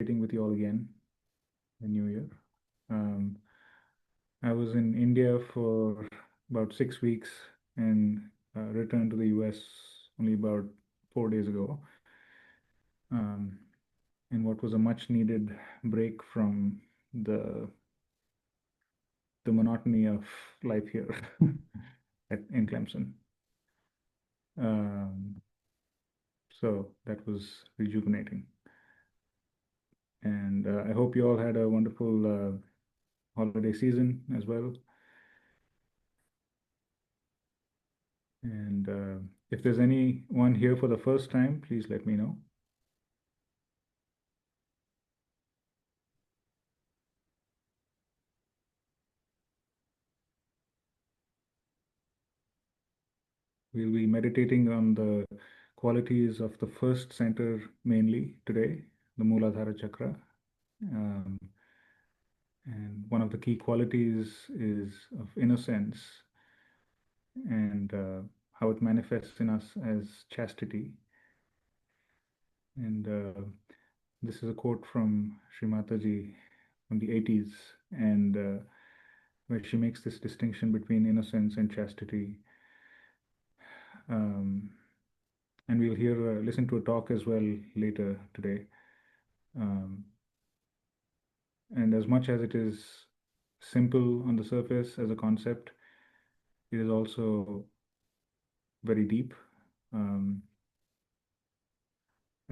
communicating with you all again in New Year. I was in India for about 6 weeks and returned to the US only about 4 days ago. In what was a much needed break from the monotony of life here in Clemson. So that was rejuvenating. And I hope you all had a wonderful holiday season as well. And if there's anyone here for the first time, please let me know. We'll be meditating on the qualities of the first center mainly today, the Mooladhara chakra. And one of the key qualities is of innocence and how it manifests in us as chastity. And this is a quote from Sri Mataji from the 80s, and where she makes this distinction between innocence and chastity. And we'll listen to a talk as well later today. And as much as it is simple on the surface as a concept, it is also very deep. I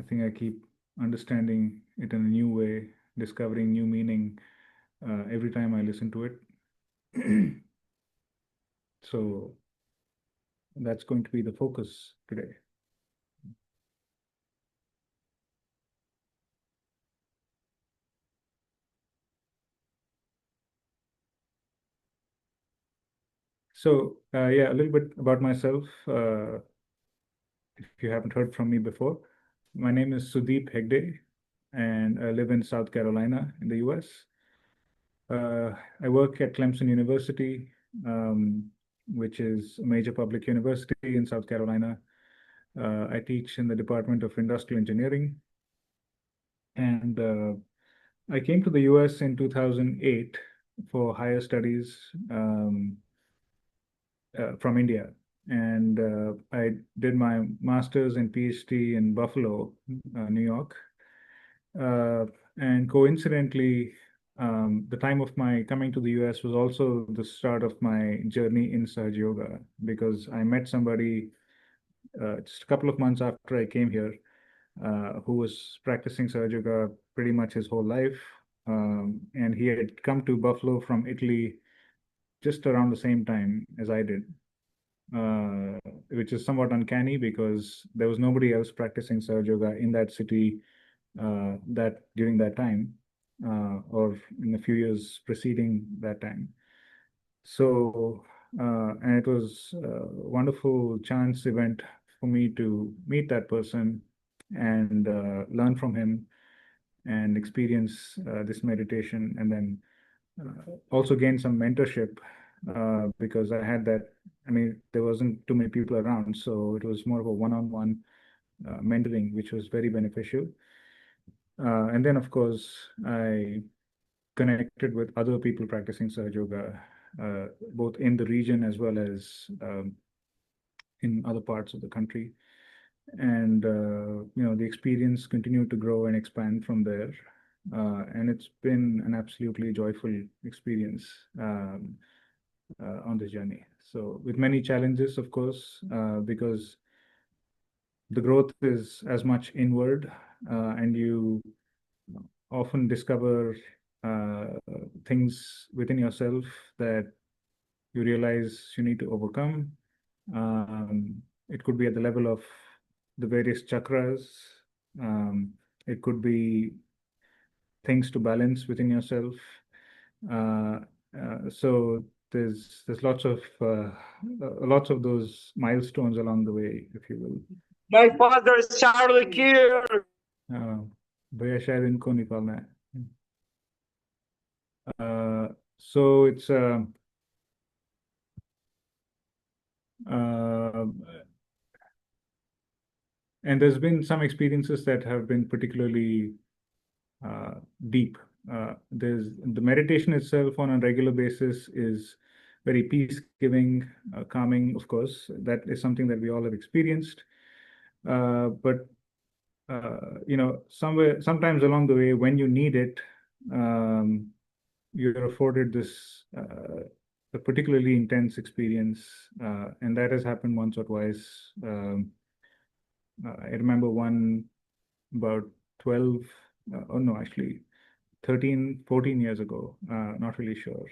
think I keep understanding it in a new way, discovering new meaning every time I listen to it. So that's going to be the focus today. So yeah, a little bit about myself. If you haven't heard from me before, my name is Sudeep Hegde, and I live in South Carolina in the US. I work at Clemson University, which is a major public university in South Carolina. I teach in the Department of Industrial Engineering. And I came to the US in 2008 for higher studies from India. And I did my master's and PhD in Buffalo, New York. And coincidentally, the time of my coming to the US was also the start of my journey in Sahaja Yoga, because I met somebody just a couple of months after I came here who was practicing Sahaja Yoga pretty much his whole life. And he had come to Buffalo from Italy just around the same time as I did. Which is somewhat uncanny because there was nobody else practicing Sahaja Yoga in that city that during that time or in a few years preceding that time. So, and it was a wonderful chance event for me to meet that person and learn from him and experience this meditation, and then also gain some mentorship because I had that. I mean, there wasn't too many people around, so it was more of a one-on-one mentoring, which was very beneficial. And then, of course, I connected with other people practicing Sahaja Yoga, both in the region as well as in other parts of the country. And the experience continued to grow and expand from there. And it's been an absolutely joyful experience on this journey. So with many challenges, of course, because the growth is as much inward, and you often discover things within yourself that you realize you need to overcome. It could be at the level of the various chakras. It could be things to balance within yourself. So there's lots of those milestones along the way, if you will. My father is Charlie Kier. भैया शायद इनको निकालना है. So it's and there's been some experiences that have been particularly deep. There's the meditation itself on a regular basis is very peace-giving, calming, of course. That is something that we all have experienced. But sometimes along the way, when you need it, um, you're afforded this a particularly intense experience, and that has happened once or twice. I remember one about 12, oh no, actually 13, 14 years ago, not really sure.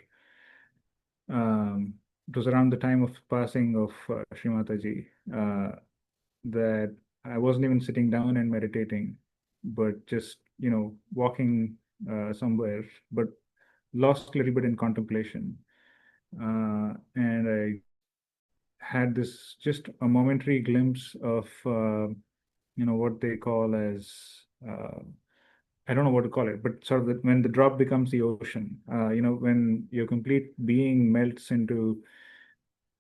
It was around the time of passing of Srimataji that I wasn't even sitting down and meditating, but just, walking somewhere, but lost a little bit in contemplation. And I had this just a momentary glimpse of, what they call as, I don't know what to call it, but sort of when the drop becomes the ocean, when your complete being melts into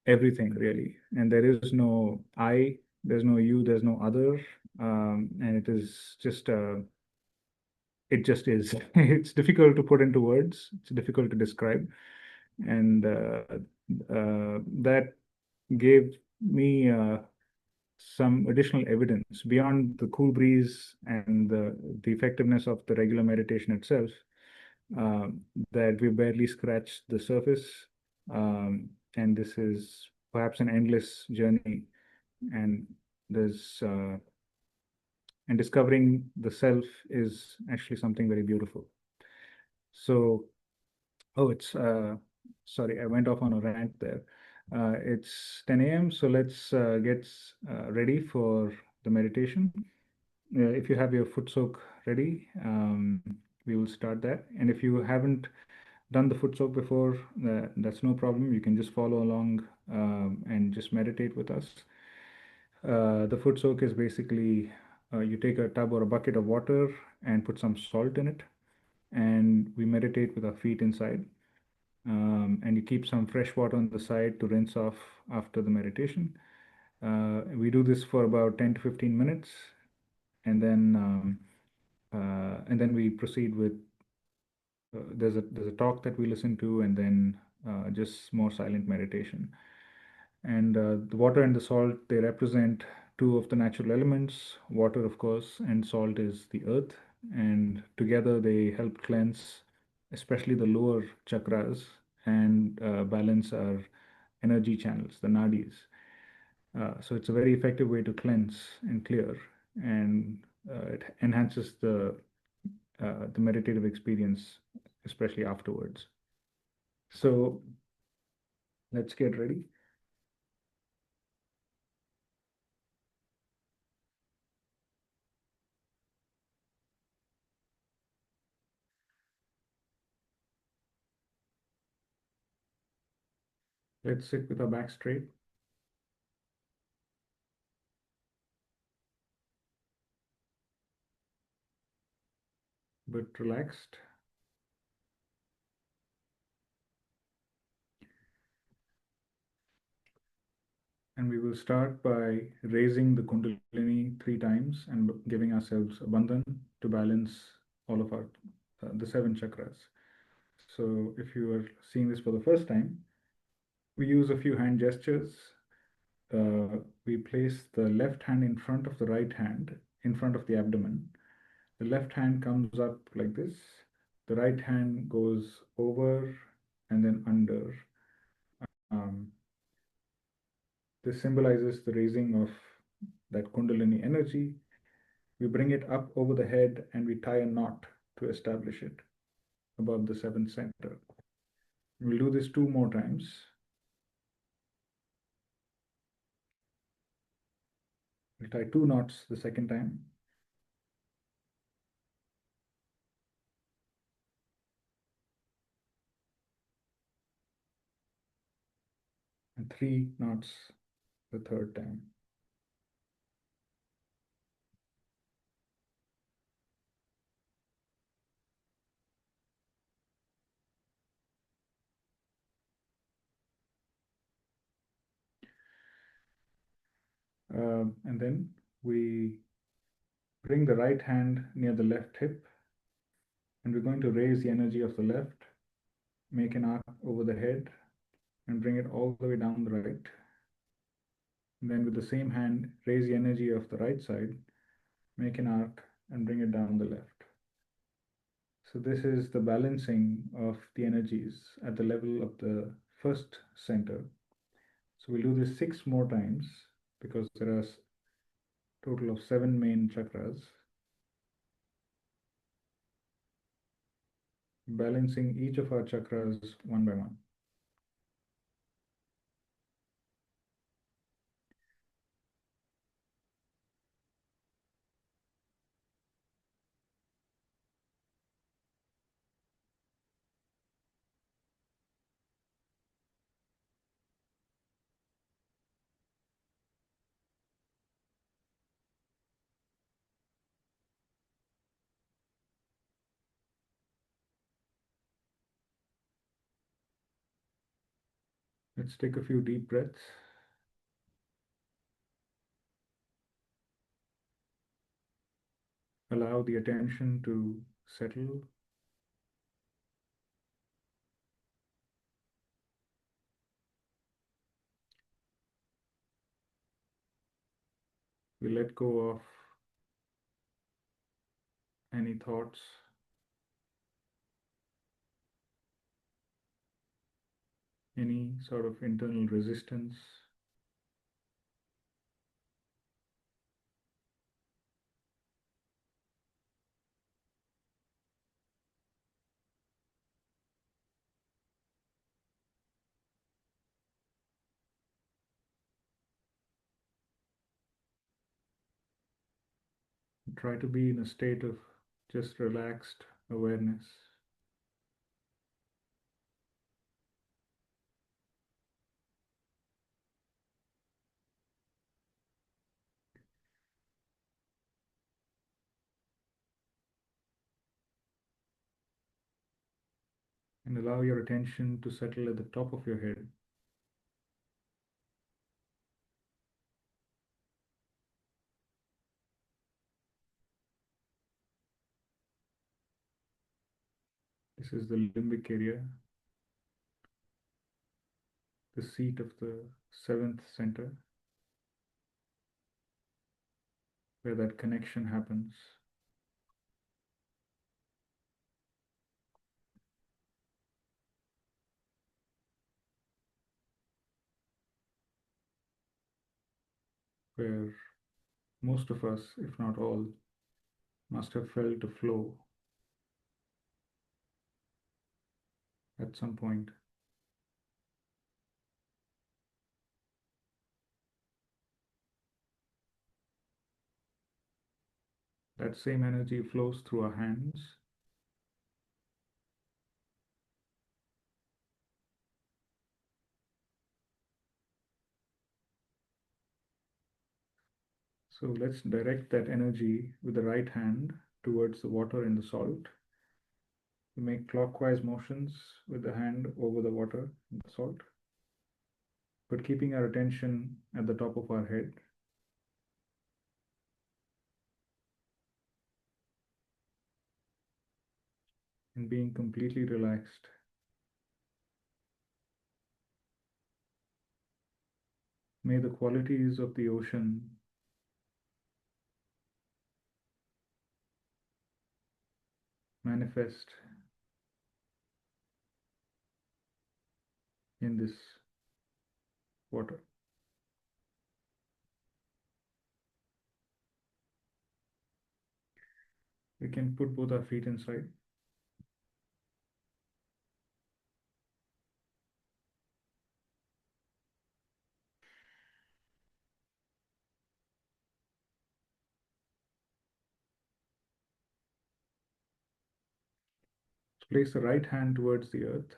everything really, and there is no I, there's no you, there's no other, and it just is. It's difficult to put into words. It's difficult to describe, and that gave me some additional evidence beyond the cool breeze and the effectiveness of the regular meditation itself, um, that we barely scratched the surface. And this is perhaps an endless journey. And there's and discovering the self is actually something very beautiful. So, oh, it's sorry, I went off on a rant there. It's 10 a.m., so let's get ready for the meditation. If you have your foot soak ready, we will start that. And if you haven't done the foot soak before, that's no problem. You can just follow along and just meditate with us. The foot soak is basically you take a tub or a bucket of water and put some salt in it, and we meditate with our feet inside. And you keep some fresh water on the side to rinse off after the meditation. We do this for about 10 to 15 minutes, and then we proceed with there's a talk that we listen to, and then just more silent meditation. And the water and the salt, they represent two of the natural elements. Water, of course, and salt is the earth. And together they help cleanse, especially the lower chakras, and balance our energy channels, the nadis. So it's a very effective way to cleanse and clear, and it enhances the meditative experience, especially afterwards. So let's get ready. Let's sit with our back straight, but relaxed. And we will start by raising the Kundalini 3 times and giving ourselves a bandhan to balance all of our the 7 chakras. So if you are seeing this for the first time, we use a few hand gestures. We place the left hand in front of the right hand, in front of the abdomen. The left hand comes up like this. The right hand goes over and then under. Um, this symbolizes the raising of that Kundalini energy. We bring it up over the head and we tie a knot to establish it above the 7th center. We'll do this 2 more times. We'll tie 2 knots the second time. And 3 knots the third time. And then we bring the right hand near the left hip And we're going to raise the energy of the left, make an arc over the head, and bring it all the way down the right. And then with the same hand, raise the energy of the right side, make an arc, and bring it down the left. So this is the balancing of the energies at the level of the first center. So we'll do this 6 more times because there are a total of 7 main chakras. Balancing each of our chakras one by one. Let's take a few deep breaths. Allow the attention to settle. We let go of any thoughts, any sort of internal resistance. Try to be in a state of just relaxed awareness. And allow your attention to settle at the top of your head. This is the limbic area, the seat of the 7th center, where that connection happens. Where most of us, if not all, must have felt a flow at some point. That same energy flows through our hands. So let's direct that energy with the right hand towards the water and the salt. We make clockwise motions with the hand over the water and the salt, but keeping our attention at the top of our head. And being completely relaxed. May the qualities of the ocean manifest in this water. We can put both our feet inside. Place the right hand towards the earth.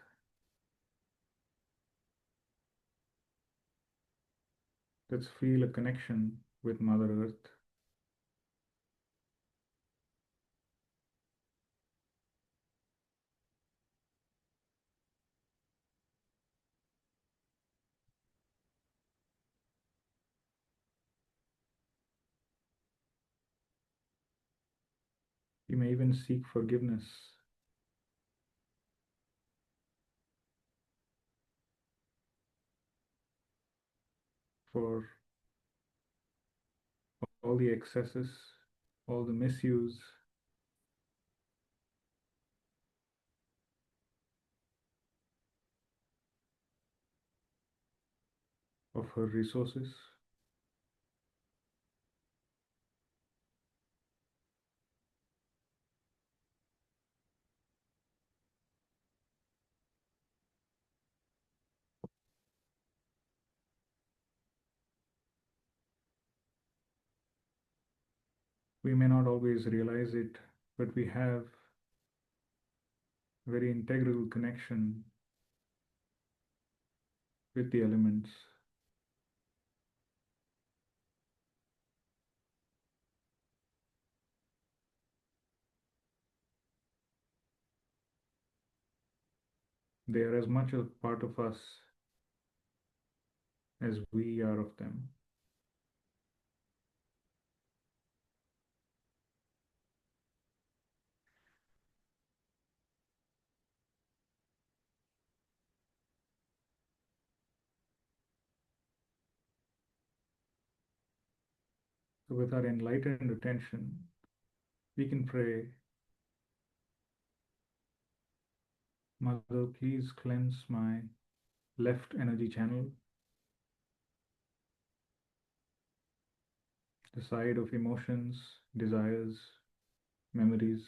Let's feel a connection with Mother Earth. You may even seek forgiveness for all the excesses, all the misuse, of her resources. We may not always realize it, but we have very integral connection with the elements. They are as much a part of us as we are of them. So with our enlightened attention, we can pray, Mother, please cleanse my left energy channel, the side of emotions, desires, memories.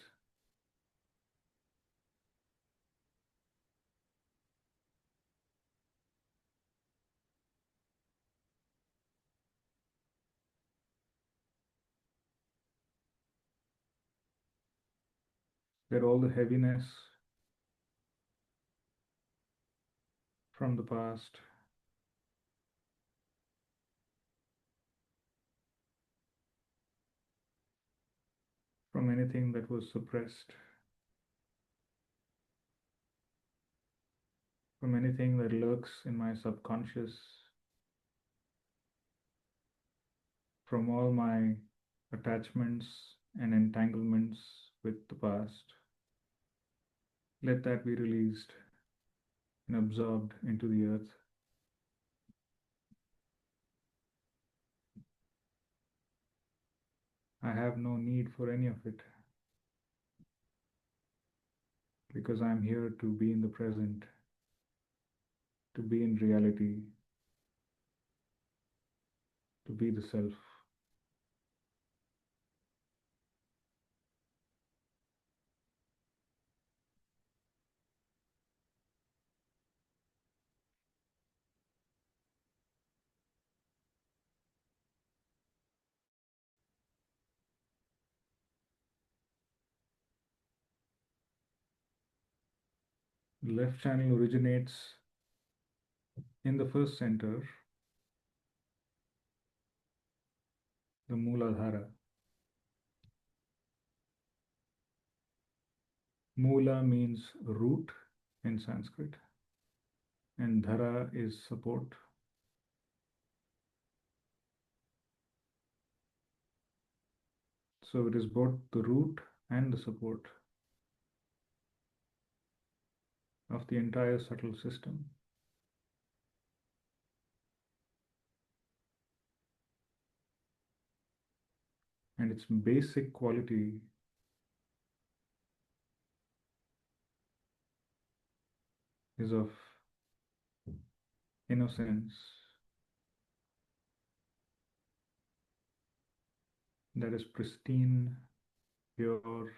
Let all the heaviness from the past, from anything that was suppressed, from anything that lurks in my subconscious, from all my attachments and entanglements with the past. Let that be released and absorbed into the earth. I have no need for any of it because I'm here to be in the present, to be in reality, to be the self. The left channel originates in the first center, the Mooladhara. Moola means root in Sanskrit, and Dhara is support. So it is both the root and the support of the entire subtle system. And its basic quality is of innocence that is pristine, pure,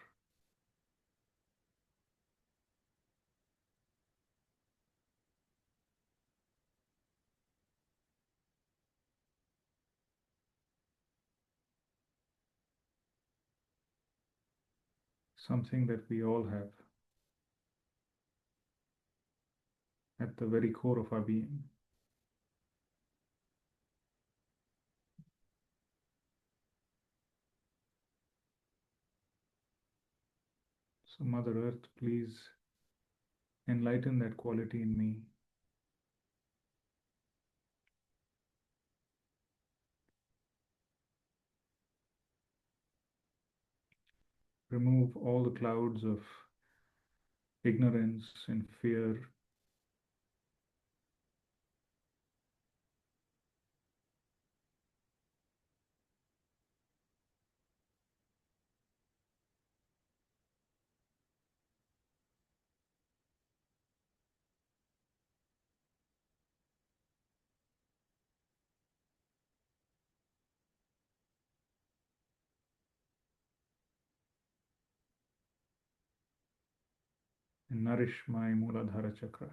something that we all have at the very core of our being. So Mother Earth, please enlighten that quality in me. Remove all the clouds of ignorance and fear, and nourish my Mooladhara chakra.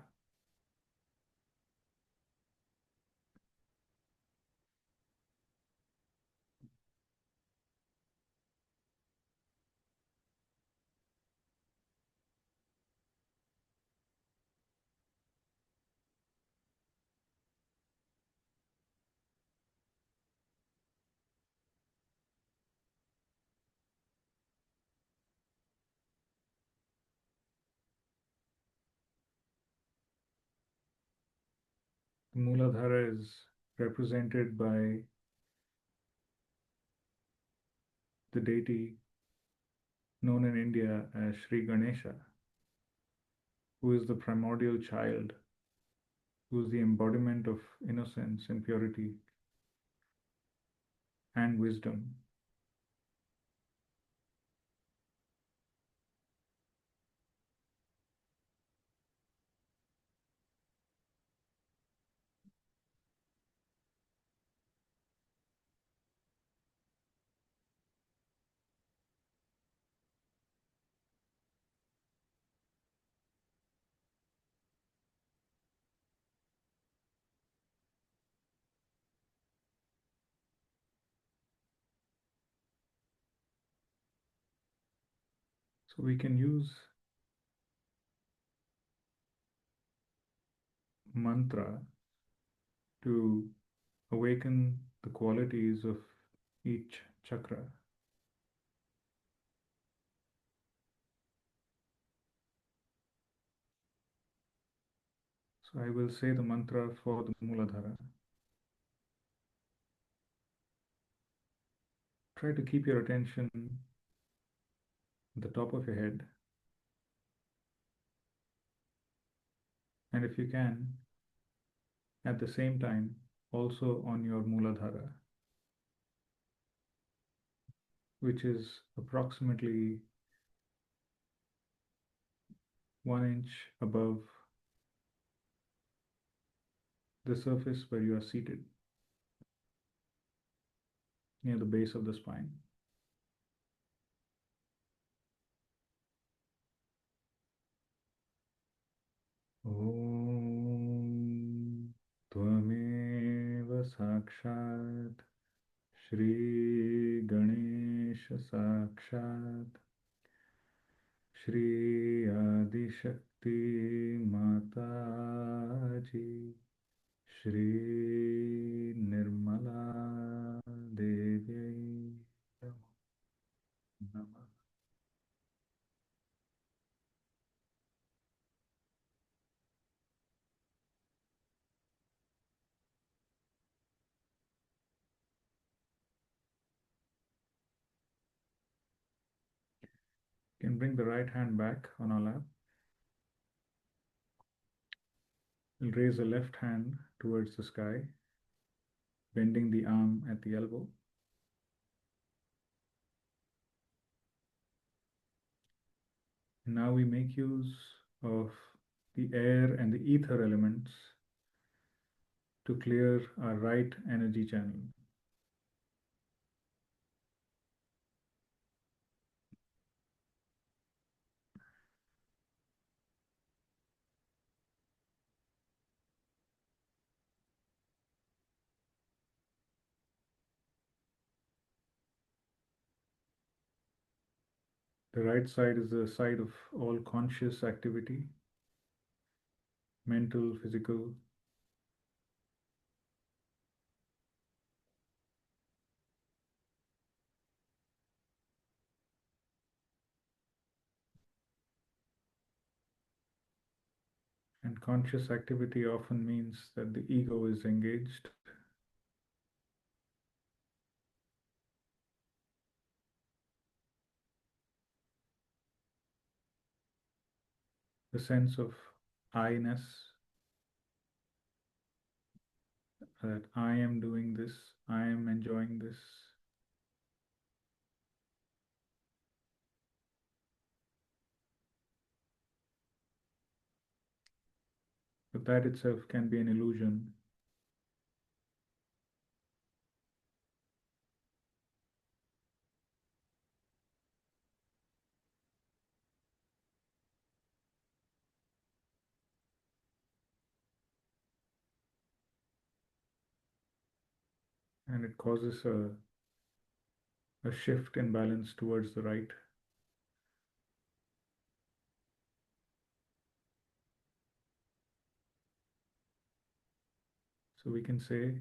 The Mooladhara is represented by the deity known in India as Sri Ganesha, who is the primordial child, who is the embodiment of innocence and purity and wisdom. So we can use mantra to awaken the qualities of each chakra. So I will say the mantra for the Mooladhara. Try to keep your attention at the top of your head, and if you can, at the same time, also on your Mooladhara, which is approximately 1 inch above the surface where you are seated, near the base of the spine. Om Tvameva Sakshat Shri Ganesha Sakshat Shri Adi Shakti Mataji Shri Nirmala Devi Namah. You can bring the right hand back on our lap. We'll raise the left hand towards the sky, bending the arm at the elbow. Now we make use of the air and the ether elements to clear our right energy channel. The right side is the side of all conscious activity, mental, physical. And conscious activity often means that the ego is engaged. The sense of I-ness, that I am doing this, I am enjoying this. But that itself can be an illusion. and it causes a shift in balance towards the right. So we can say,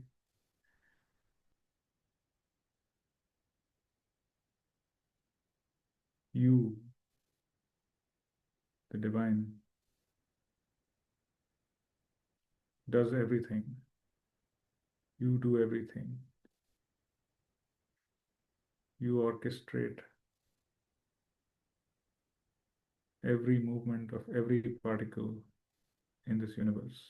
you, the divine, does everything. You do everything. You orchestrate every movement of every particle in this universe.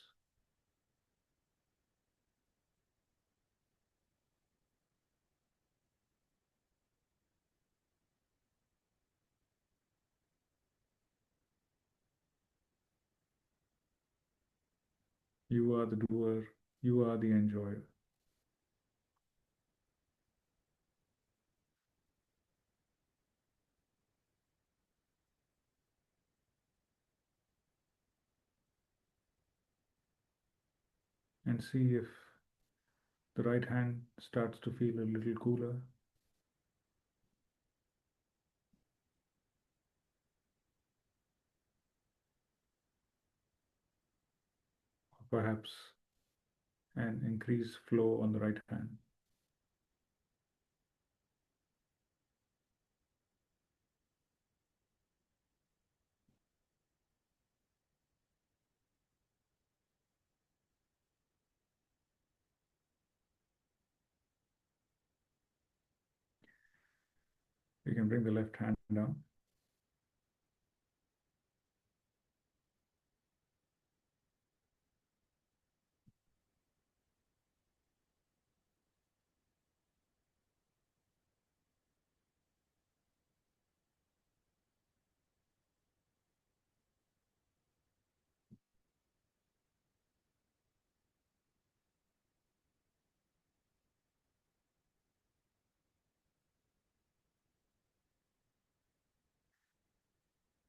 You are the doer. You are the enjoyer. And see if the right hand starts to feel a little cooler. Or perhaps an increased flow on the right hand. You can bring the left hand down.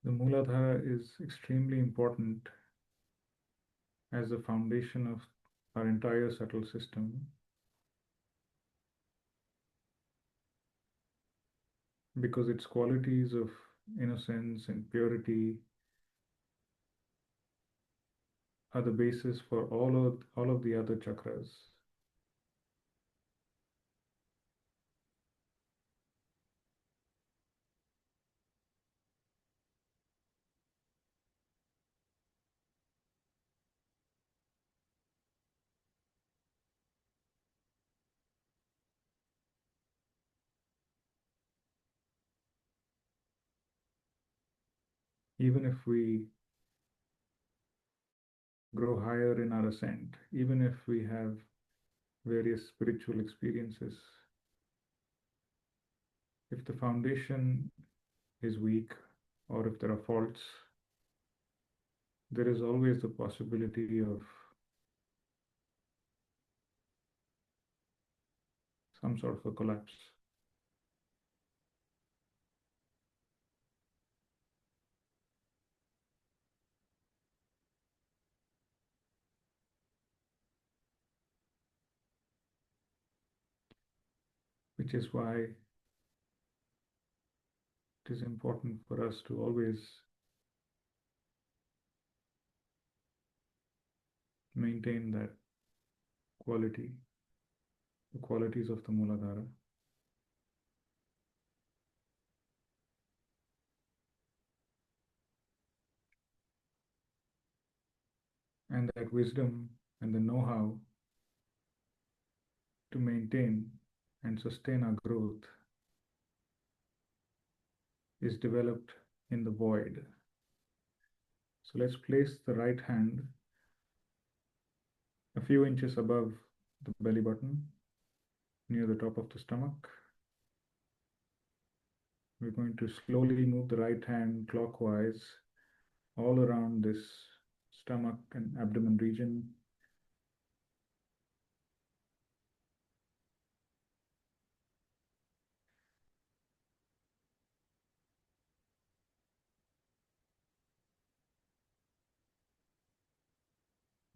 The Mooladhara is extremely important as the foundation of our entire subtle system, because its qualities of innocence and purity are the basis for all of the other chakras. Even if we grow higher in our ascent, even if we have various spiritual experiences, if the foundation is weak or if there are faults, there is always the possibility of some sort of a collapse. Which is why it is important for us to always maintain that quality, the qualities of the Mooladhara. And that wisdom and the know-how to maintain and sustain our growth is developed in the void. So let's place the right hand a few inches above the belly button, near the top of the stomach. We're going to slowly move the right hand clockwise all around this stomach and abdomen region.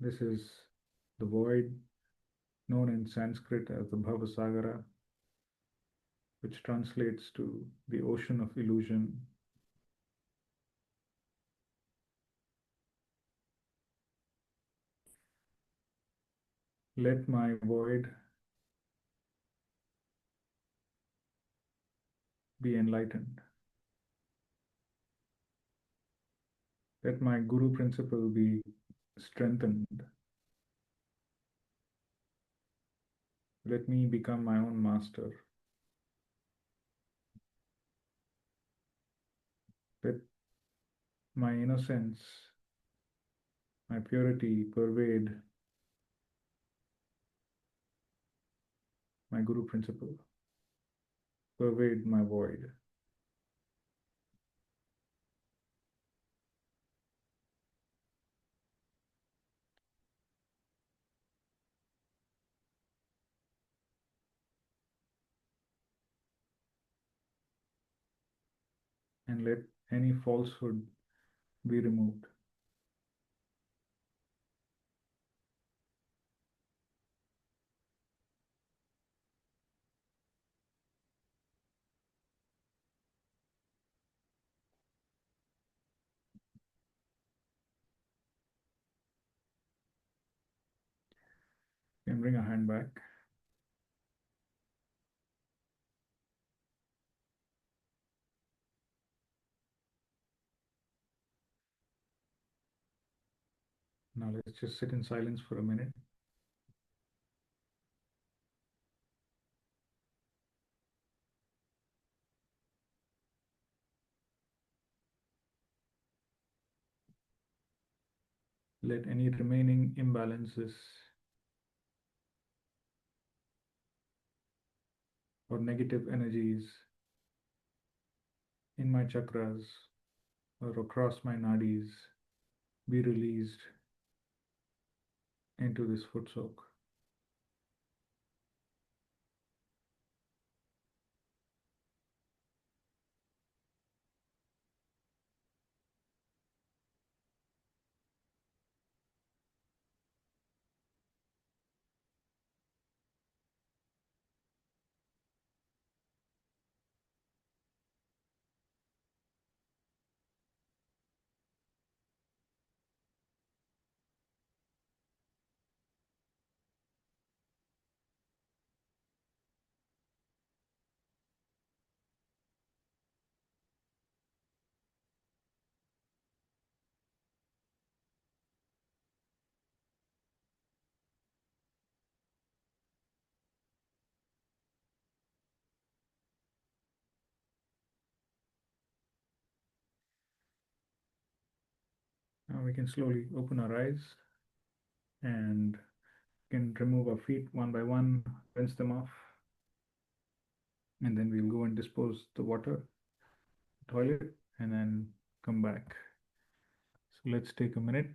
This is the void, known in Sanskrit as the Bhavasagara, which translates to the ocean of illusion. Let my void be enlightened. Let my Guru principle be strengthened. Let me become my own master. Let my innocence, my purity pervade my Guru principle, pervade my void. And let any falsehood be removed. And bring our hand back. Now let's just sit in silence for a minute. Let any remaining imbalances or negative energies in my chakras or across my nadis be released into this foot soak. Now we can slowly open our eyes and can remove our feet one by one, rinse them off, and then we'll go and dispose the water, toilet, and then come back. So let's take a minute.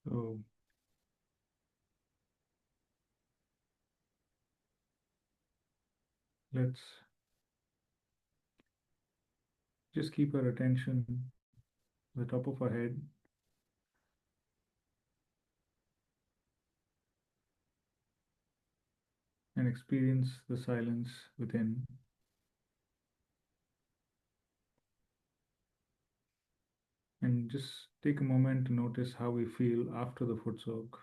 So let's just keep our attention at the top of our head. And experience the silence within. And just take a moment to notice how we feel after the foot soak.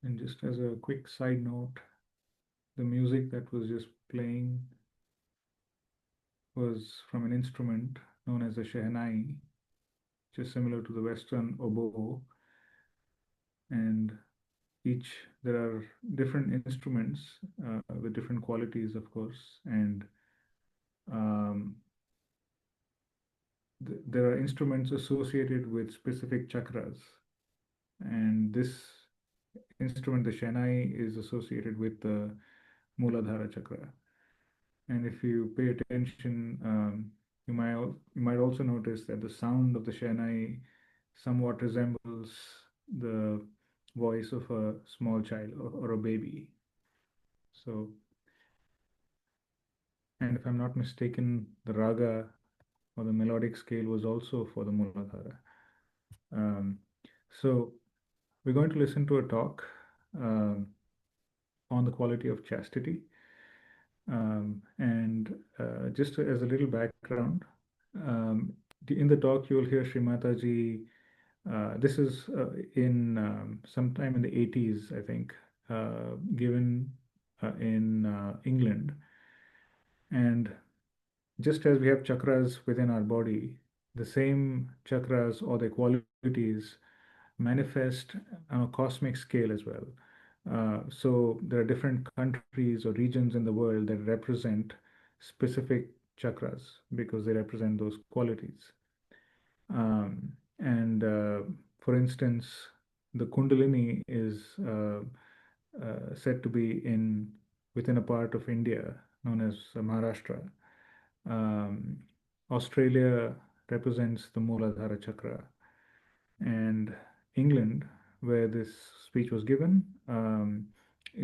And just as a quick side note, the music that was just playing was from an instrument known as a shehnai, which is similar to the Western oboe. And there are different instruments with different qualities, of course. And um, there are instruments associated with specific chakras. And this instrument, the Shehnai, is associated with the Mooladhara chakra. And if you pay attention, you might also notice that the sound of the Shehnai somewhat resembles the voice of a small child or a baby. So, and if I'm not mistaken, the raga or the melodic scale was also for the Mooladhara. So we're going to listen to a talk on the quality of chastity. And just as a little background, in the talk you will hear Sri Mataji. This is in sometime in the 80s, I think, given in England. And just as we have chakras within our body, the same chakras or their qualities manifest on a cosmic scale as well. So there are different countries or regions in the world that represent specific chakras because they represent those qualities. And for instance, the Kundalini is said to be within a part of India known as Maharashtra. Um, Australia represents the Mooladhara chakra, and England, where this speech was given,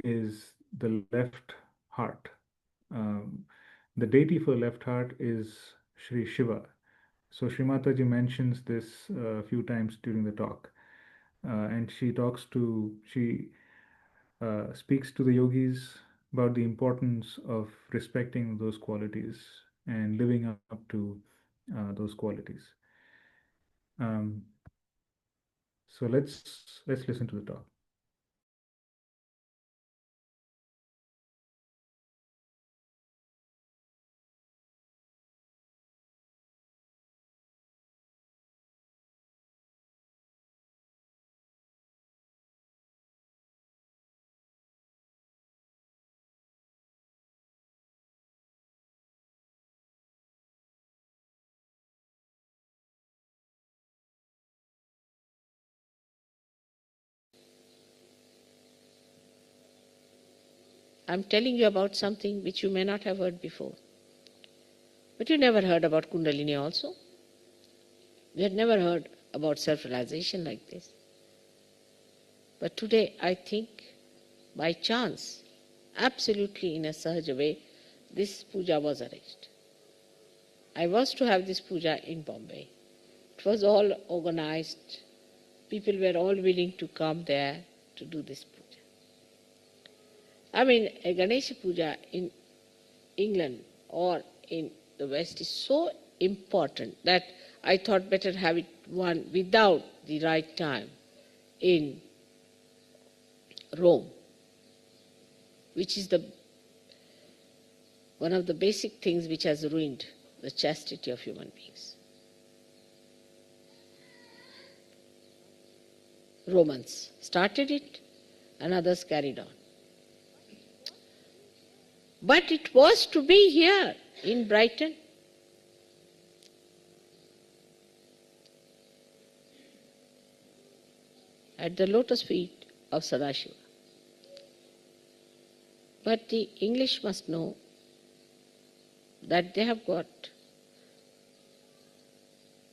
is the left heart. Um, the deity for left heart is Sri Shiva. So Sri Mataji mentions this a few times during the talk, and she speaks to the yogis about the importance of respecting those qualities and living up to those qualities. Um, so let's listen to the talk. I'm telling you about something which you may not have heard before. But you never heard about Kundalini also. You had never heard about self-realization like this. But today, I think, by chance, absolutely in a sahaja way, this puja was arranged. I was to have this puja in Bombay. It was all organized. People were all willing to come there to do this puja. I mean, a Ganesha puja in England or in the West is so important that I thought better have it one without the right time in Rome, which is the one of the basic things which has ruined the chastity of human beings. Romans started it and others carried on. But it was to be here in Brighton. At the lotus feet of Sadashiva. But the English must know that they have got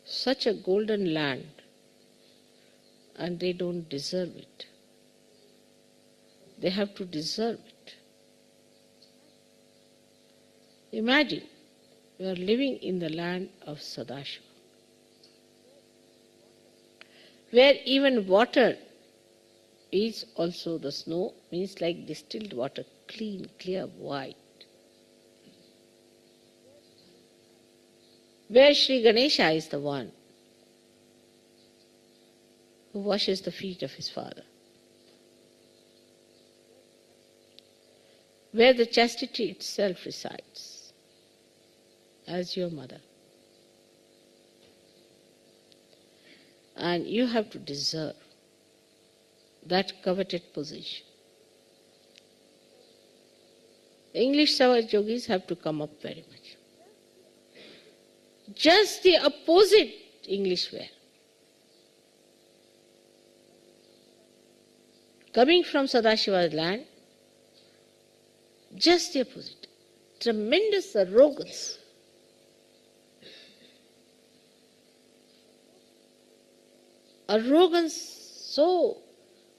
such a golden land and they don't deserve it. They have to deserve it. Imagine, you are living in the land of Sadashiva, where even water is also the snow, means like distilled water, clean, clear, white. Where Sri Ganesha is the one who washes the feet of his father. Where the chastity itself resides as your mother. And you have to deserve that coveted position. English Savage yogis have to come up very much. Just the opposite English wear. Coming from Sadashiva's land, just the opposite. Tremendous arrogance. Arrogance so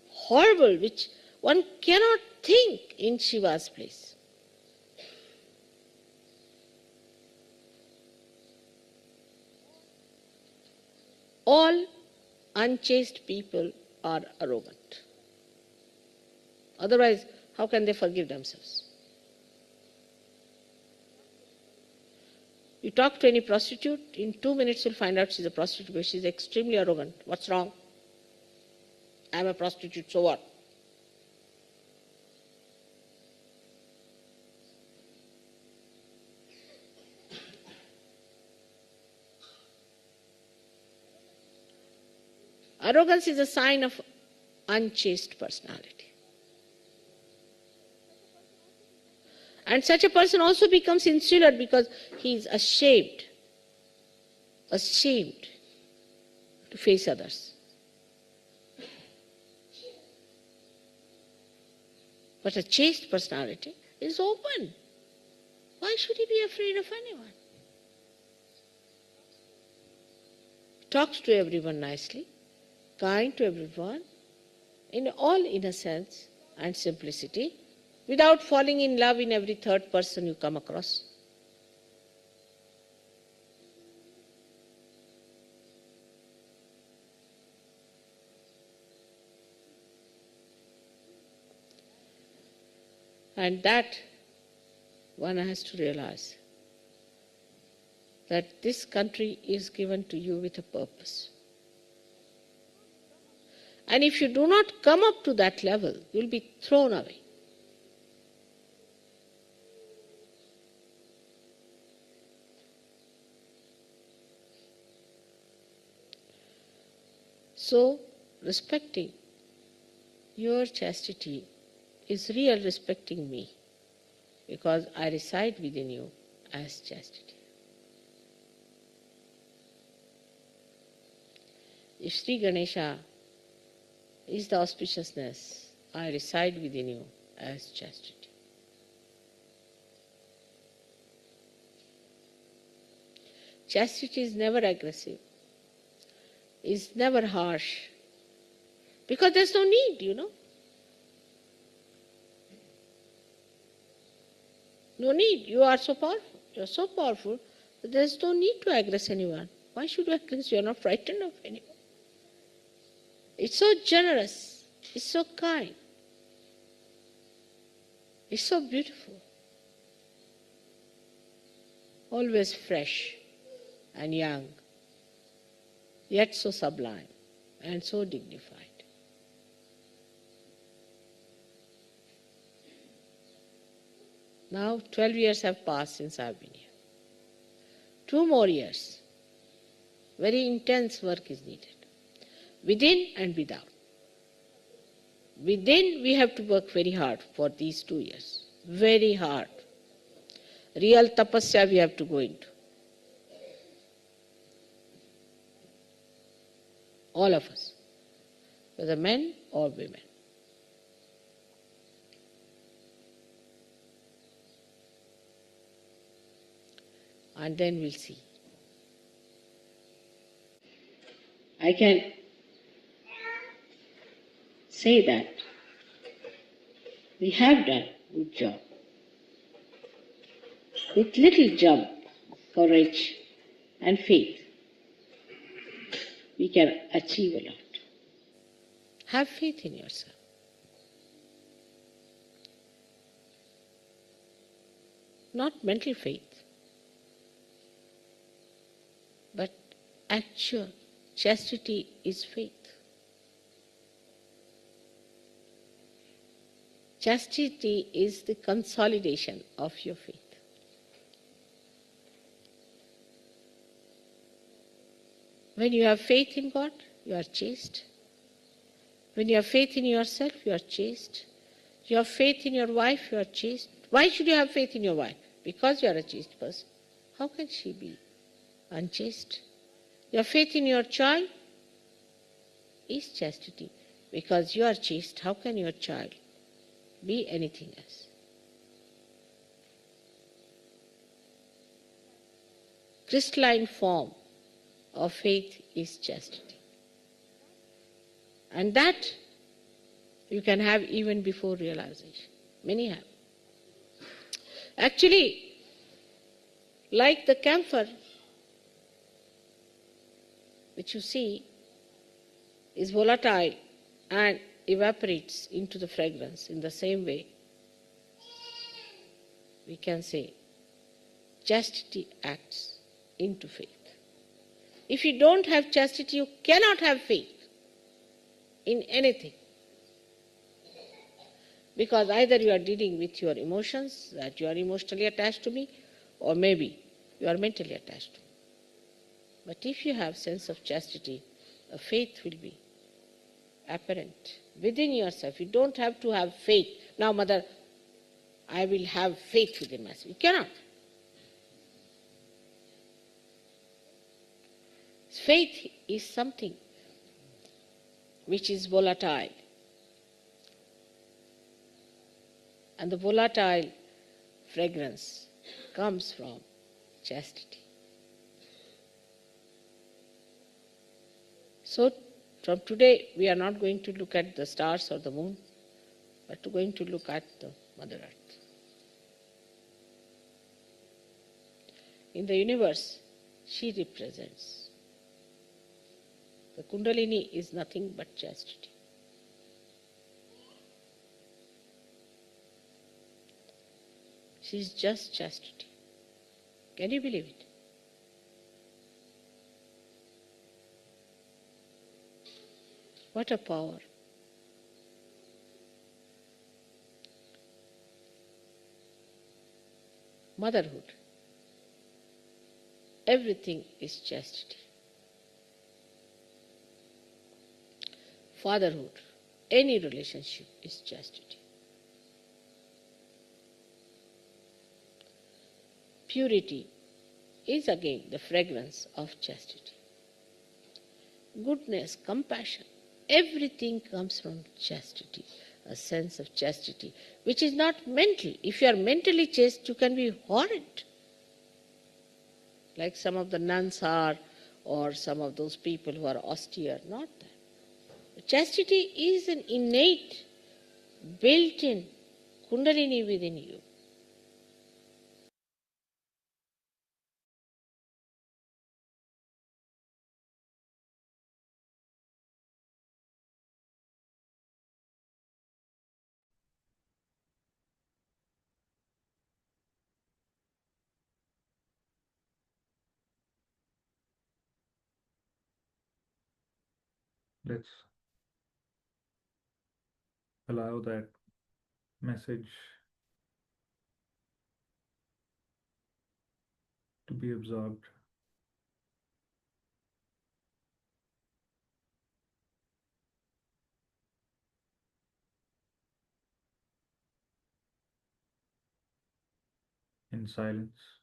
horrible, which one cannot think in Shiva's place. All unchaste people are arrogant. Otherwise, how can they forgive themselves? You talk to any prostitute, in 2 minutes you'll find out she's a prostitute, but she's extremely arrogant. What's wrong? I'm a prostitute, so what? Arrogance is a sign of unchaste personality. And such a person also becomes insular because he is ashamed to face others. But a chaste personality is open. Why should he be afraid of anyone? Talks to everyone nicely, kind to everyone, in all innocence and simplicity, without falling in love in every third person you come across. And that one has to realize that this country is given to you with a purpose. And if you do not come up to that level, you will be thrown away. So, respecting your chastity is real respecting me, because I reside within you as chastity. If Sri Ganesha is the auspiciousness, I reside within you as chastity. Chastity is never aggressive, is never harsh, because there's no need, No need. You are so powerful. You are so powerful that there is no need to aggress anyone. Why should you aggress? You are not frightened of anyone. It's so generous. It's so kind. It's so beautiful. Always fresh and young, yet so sublime and so dignified. Now 12 years have passed since I've been here. 2 more years. Very intense work is needed, within and without. Within, we have to work very hard for these 2 years. Very hard. Real tapasya we have to go into. All of us, whether men or women. And then we'll see. I can say that we have done a good job. With little jump, courage and faith, we can achieve a lot. Have faith in yourself. Not mental faith, but actual chastity is faith. Chastity is the consolidation of your faith. When you have faith in God, you are chaste. When you have faith in yourself, you are chaste. You have faith in your wife, you are chaste. Why should you have faith in your wife? Because you are a chaste person. How can she be unchaste? Your faith in your child is chastity. Because you are chaste, how can your child be anything else? Crystalline form of faith is chastity. And that you can have even before realization. Many have. Actually, like the camphor, which you see is volatile and evaporates into the fragrance, in the same way, we can say chastity acts into faith. If you don't have chastity, you cannot have faith in anything. Because either you are dealing with your emotions, that you are emotionally attached to me, or maybe you are mentally attached to me. But if you have sense of chastity, a faith will be apparent within yourself. You don't have to have faith. Now, Mother, I will have faith within myself. You cannot. Faith is something which is volatile. And the volatile fragrance comes from chastity. So, from today, we are not going to look at the stars or the moon, but going to look at the Mother Earth. In the universe, she represents. The Kundalini is nothing but chastity. She is just chastity. Can you believe it? What a power. Motherhood. Everything is chastity. Fatherhood. Any relationship is chastity. Purity is again the fragrance of chastity. Goodness, compassion, everything comes from chastity, a sense of chastity, which is not mental. If you are mentally chaste, you can be horrid, like some of the nuns are, or some of those people who are austere. Not that. Chastity is an innate, built-in Kundalini within you. Let's allow that message to be absorbed. In silence.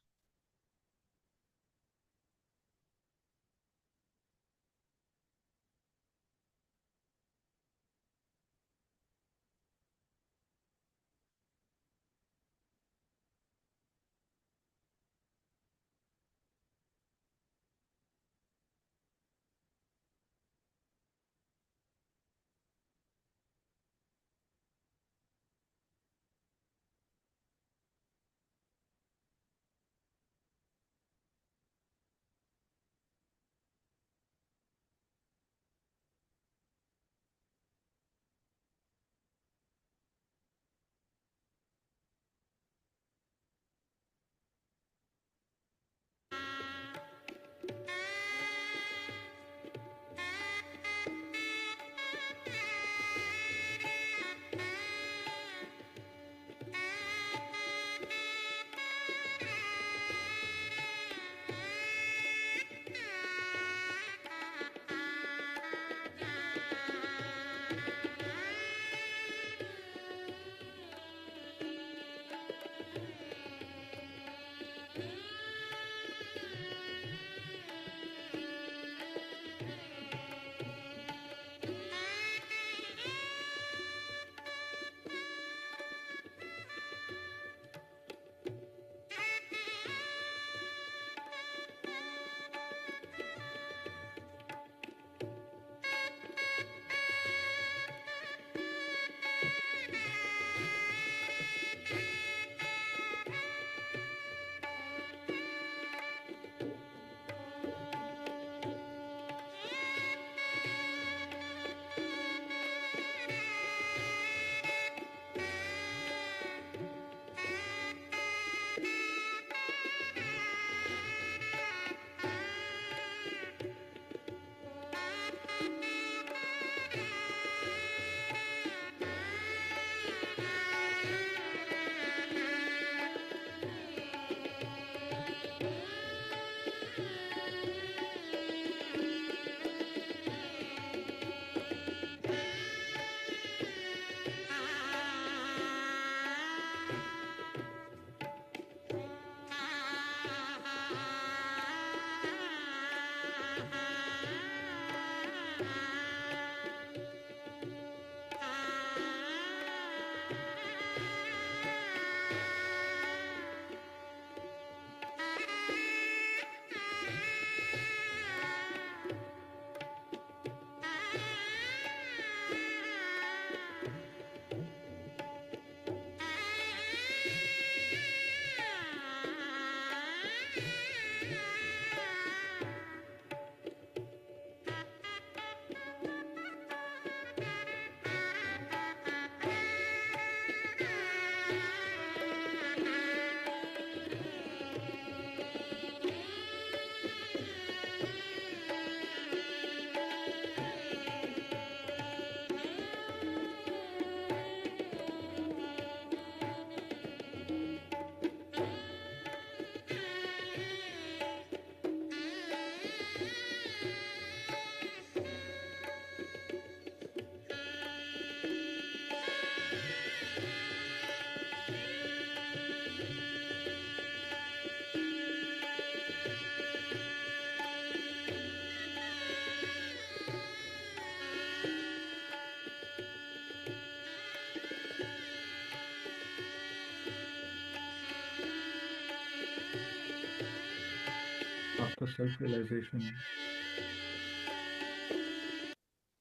After self-realization,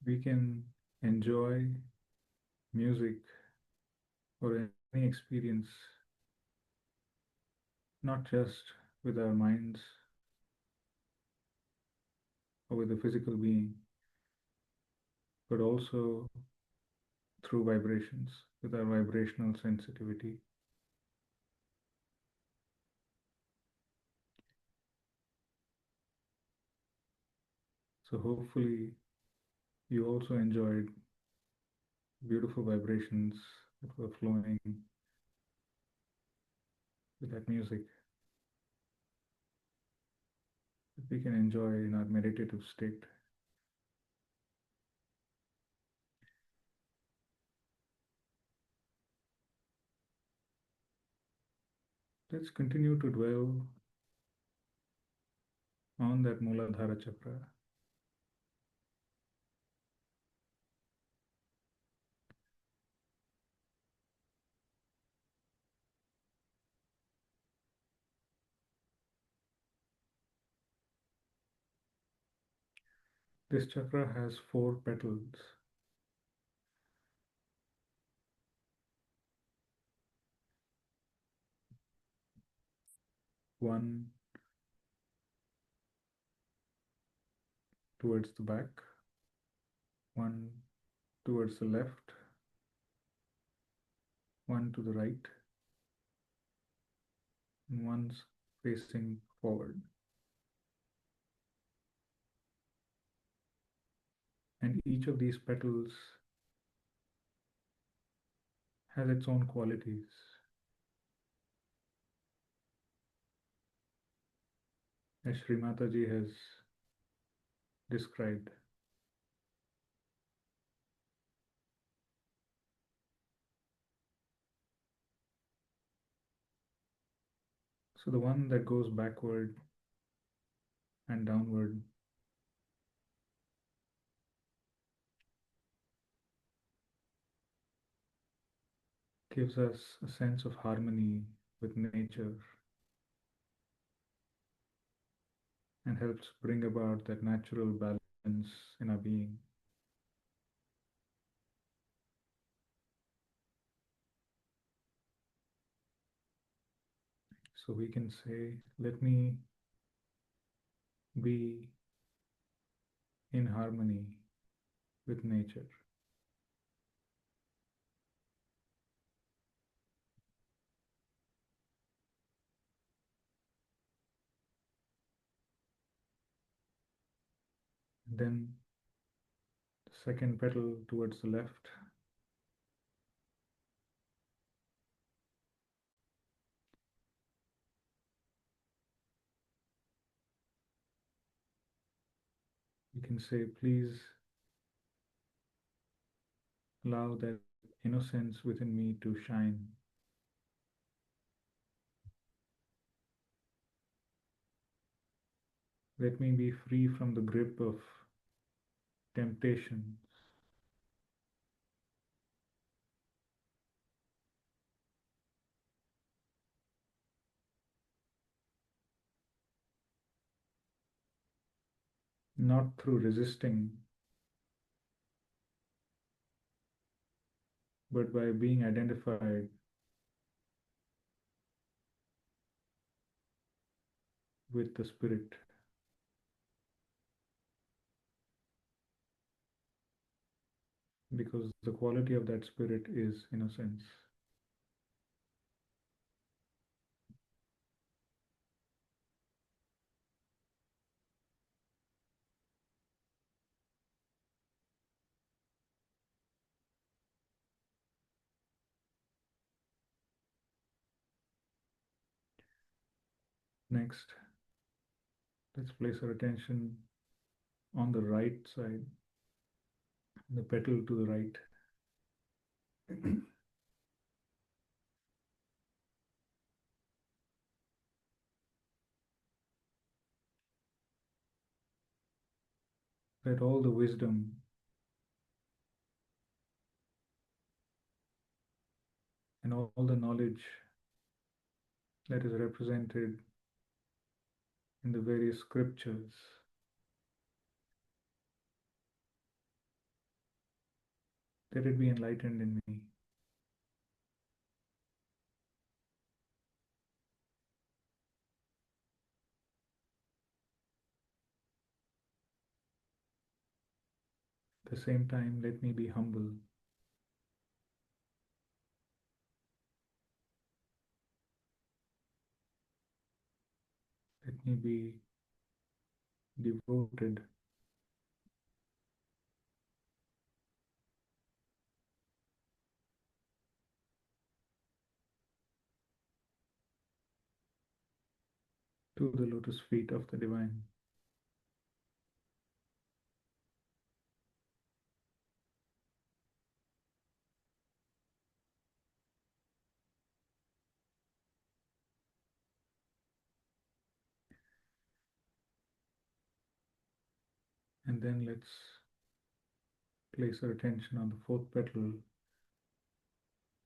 we can enjoy music or any experience, not just with our minds or with the physical being, but also through vibrations, with our vibrational sensitivity. So hopefully you also enjoyed beautiful vibrations that were flowing with that music. that we can enjoy in our meditative state. Let's continue to dwell on that Mooladhara chakra. This chakra has 4 petals. One towards the back, one towards the left, one to the right, and one's facing forward. And each of these petals has its own qualities. As Sri Mataji has described. So the one that goes backward and downward gives us a sense of harmony with nature and helps bring about that natural balance in our being. So we can say, let me be in harmony with nature. Then the second petal towards the left, you can say, please allow that innocence within me to shine. Let me be free from the grip of temptations. Not through resisting, but by being identified with the spirit. Because the quality of that spirit is innocence. Next, let's place our attention on the right side, the petal to the right. Let all the wisdom and all the knowledge that is represented in the various scriptures let it be enlightened in me. At the same time, let me be humble. Let me be devoted. To the lotus feet of the divine. And then let's place our attention on the fourth petal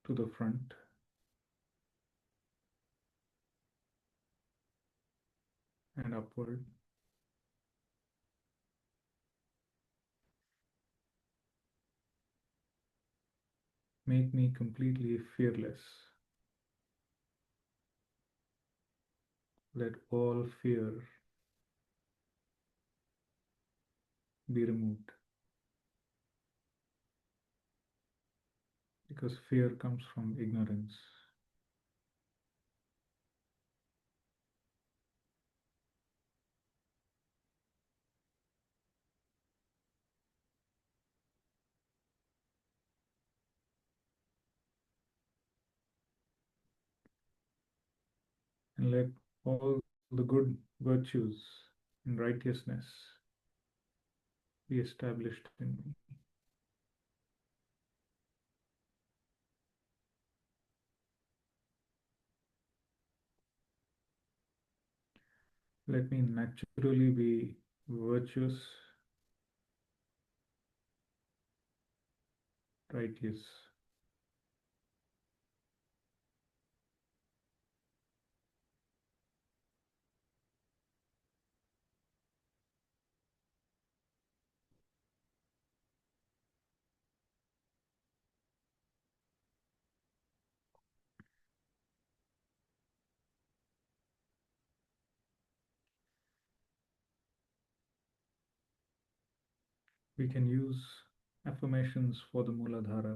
to the front. And upward. Make me completely fearless. Let all fear be removed. Because fear comes from ignorance. And let all the good virtues and righteousness be established in me. Let me naturally be virtuous, righteous. We can use affirmations for the Mooladhara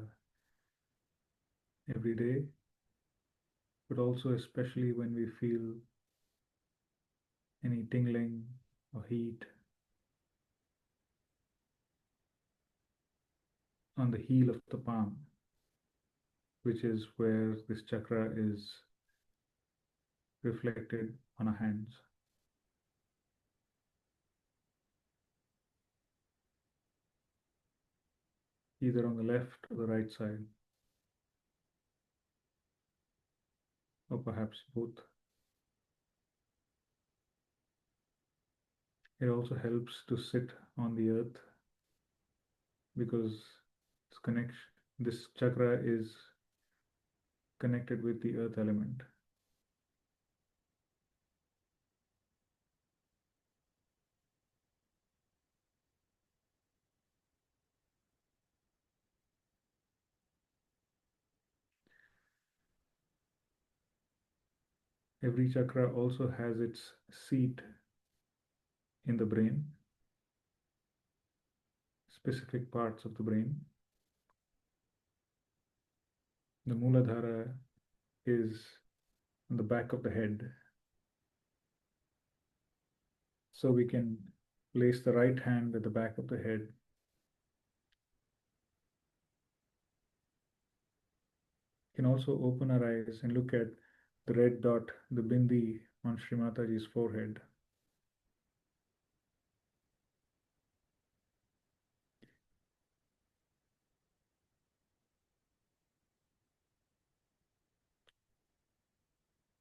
every day, but also especially when we feel any tingling or heat on the heel of the palm, which is where this chakra is reflected on our hands. Either on the left or the right side, or perhaps both. It also helps to sit on the earth because this chakra is connected with the earth element. Every chakra also has its seat in the brain, specific parts of the brain. The Mooladhara is on the back of the head. So we can place the right hand at the back of the head. We can also open our eyes and look at the red dot, the bindi on Sri Mataji's forehead.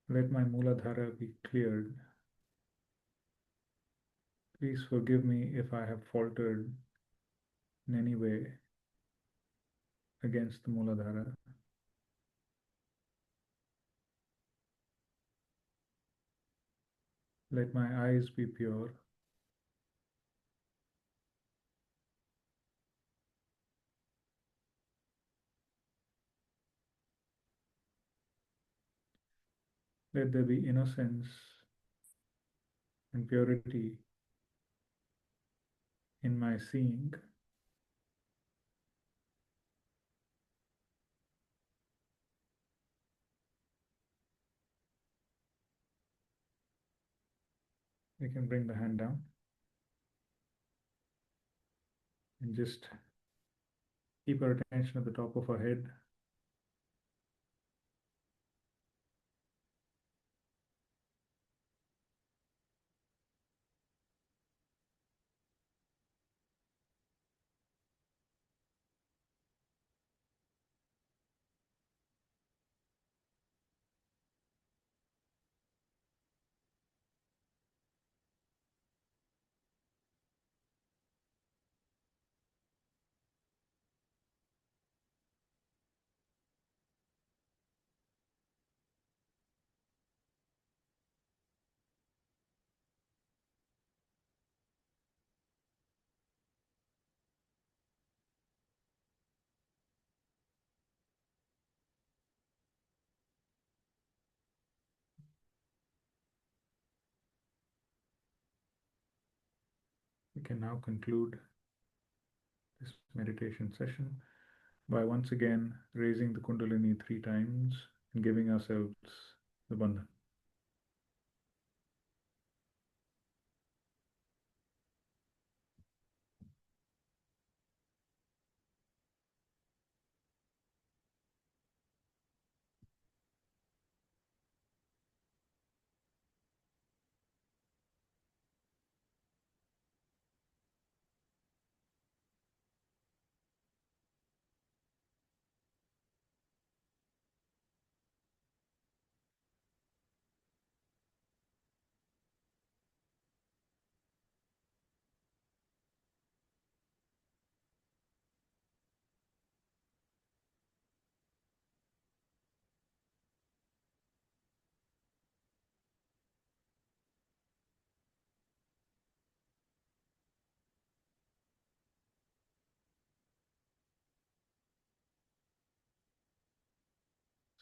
Let my Mooladhara be cleared. Please forgive me if I have faltered in any way against the Mooladhara. Let my eyes be pure. Let there be innocence and purity in my seeing. We can bring the hand down and just keep our attention at the top of our head. we can now conclude this meditation session by once again raising the Kundalini 3 times and giving ourselves the bandhan.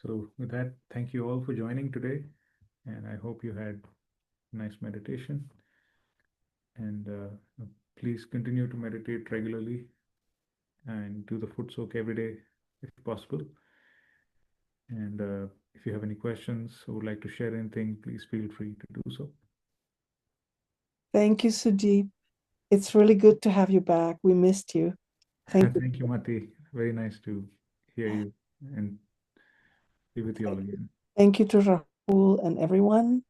So with that, thank you all for joining today, and I hope you had a nice meditation. And please continue to meditate regularly and do the foot soak every day if possible. And if you have any questions or would like to share anything, please feel free to do so. Thank you, Sudeep. It's really good to have you back. We missed you. Thank you. Thank you, Mati. Very nice to hear you and be with you all again. Thank you to Rahul and everyone.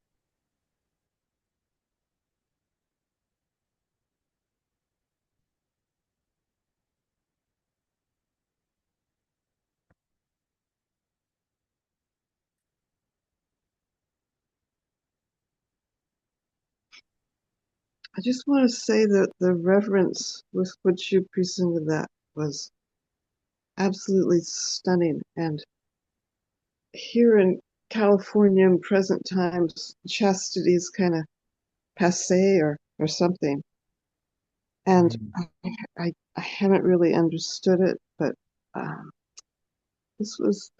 I just want to say that the reverence with which you presented that was absolutely stunning. And here in California in present times, chastity is kind of passe or something. And I haven't really understood it, but this was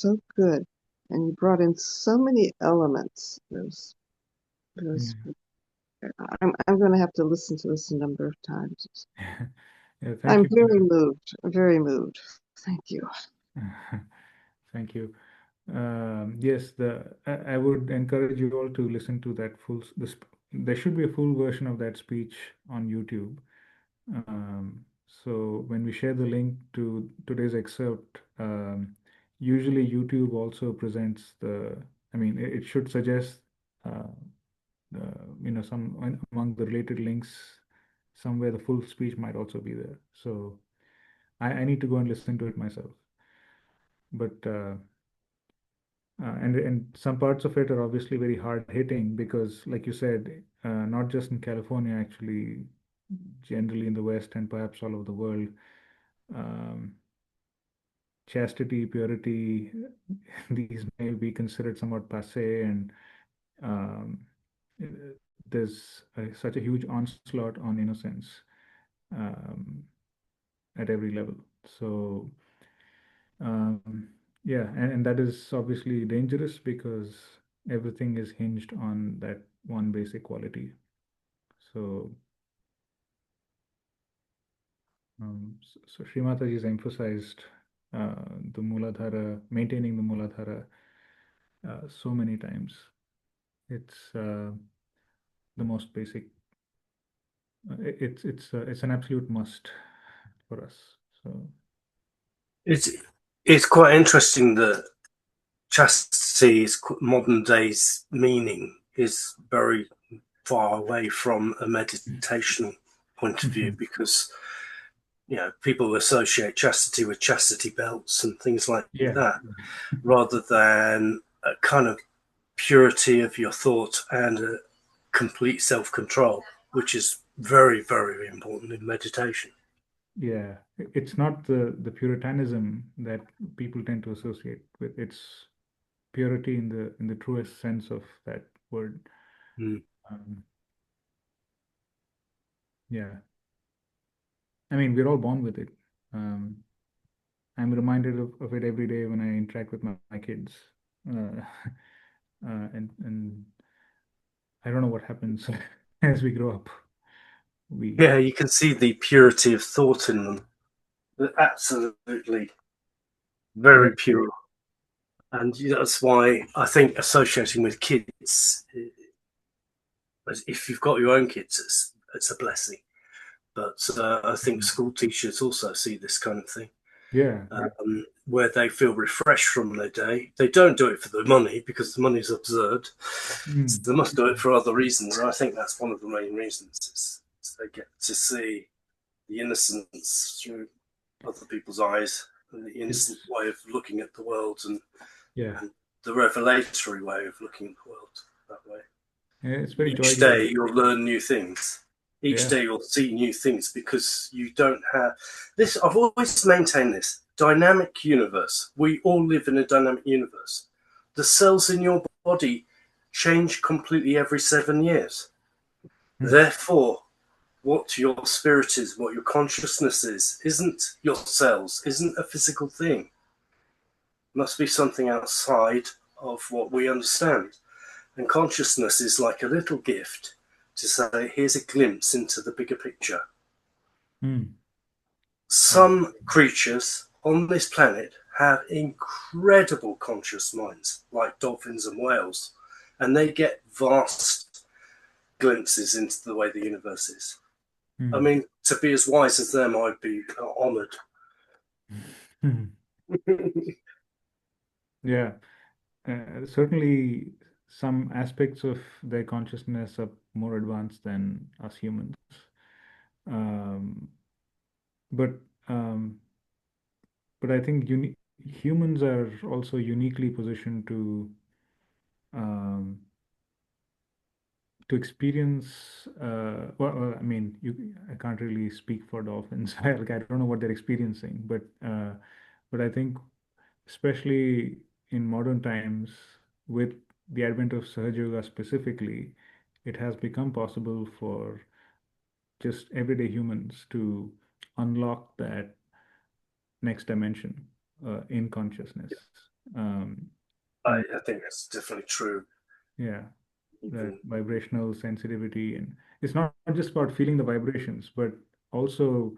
so good. And you brought in so many elements. I'm going to have to listen to this a number of times. Yeah, I'm thank you. very moved. Thank you. Thank you. Yes, I would encourage you all to listen to that there should be a full version of that speech on YouTube. So when we share the link to today's excerpt, usually YouTube also presents I mean, it should suggest, some among the related links, somewhere the full speech might also be there. So I need to go and listen to it myself. But and some parts of it are obviously very hard hitting because, like you said, not just in California, actually, generally in the West and perhaps all over the world, um, chastity, purity, these may be considered somewhat passe, and um, there's such a huge onslaught on innocence um, at every level. So, yeah, and that is obviously dangerous because everything is hinged on that one basic quality. So, so Sri Mataji has emphasized the Mooladhara, maintaining the Mooladhara so many times. It's the most basic. It's an absolute must for us. So it's quite interesting that chastity's modern day's meaning is very far away from a meditational point of view, because people associate chastity with chastity belts and things like that, rather than a kind of purity of your thought and a complete self-control, which is very, very important in meditation. Yeah, it's not the puritanism that people tend to associate with. It's purity in the truest sense of that word. Yeah, I mean, we're all born with it. I'm reminded of it every day when I interact with my kids, and I don't know what happens as we grow up, Yeah, you can see the purity of thought in them. They're absolutely very pure. And that's why I think associating with kids, if you've got your own kids, it's a blessing. But I think school teachers also see this kind of thing. Yeah. Where they feel refreshed from their day. They don't do it for the money because the money is absurd. So they must do it for other reasons. And I think that's one of the main reasons is they get to see the innocence through other people's eyes and the innocent way of looking at the world and the revelatory way of looking at the world that way. Yeah, it's very Each day you'll learn new things. Each day you'll see new things because you don't have this. I've always maintained this dynamic universe. We all live in a dynamic universe. The cells in your body change completely every 7 years. Therefore, what your spirit is, what your consciousness is, isn't your cells, isn't a physical thing. It must be something outside of what we understand. And consciousness is like a little gift to say, here's a glimpse into the bigger picture. Some creatures on this planet have incredible conscious minds, like dolphins and whales, and they get vast glimpses into the way the universe is. I mean, to be as wise as them, I'd be honoured. Yeah, certainly some aspects of their consciousness are more advanced than us humans. But I think humans are also uniquely positioned to experience. Well, I mean, I can't really speak for dolphins. I don't know what they're experiencing, but I think, especially in modern times, with the advent of Sahaja Yoga specifically, it has become possible for just everyday humans to unlock that next dimension in consciousness. I think that's definitely true. Yeah, that vibrational sensitivity. And it's not just about feeling the vibrations, but also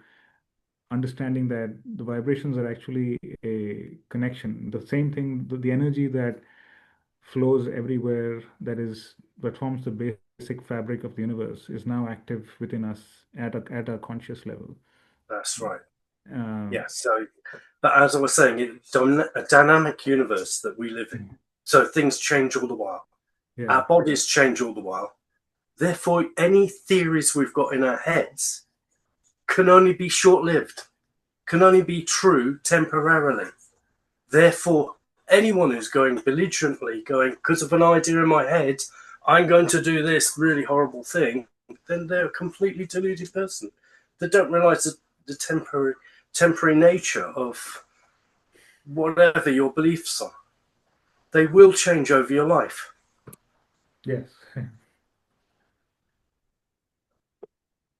understanding that the vibrations are actually a connection. The same thing, the energy that flows everywhere, that forms the basic fabric of the universe, is now active within us at a conscious level. That's right. Yeah. So, but as I was saying, it's a dynamic universe that we live in. So things change all the while. Yeah. Our bodies change all the while. Therefore, any theories we've got in our heads can only be short-lived, can only be true temporarily. Therefore, anyone who's going belligerently, because of an idea in my head, I'm going to do this really horrible thing, then they're a completely deluded person. They don't realize the temporary nature of whatever your beliefs are. They will change over your life. Yes.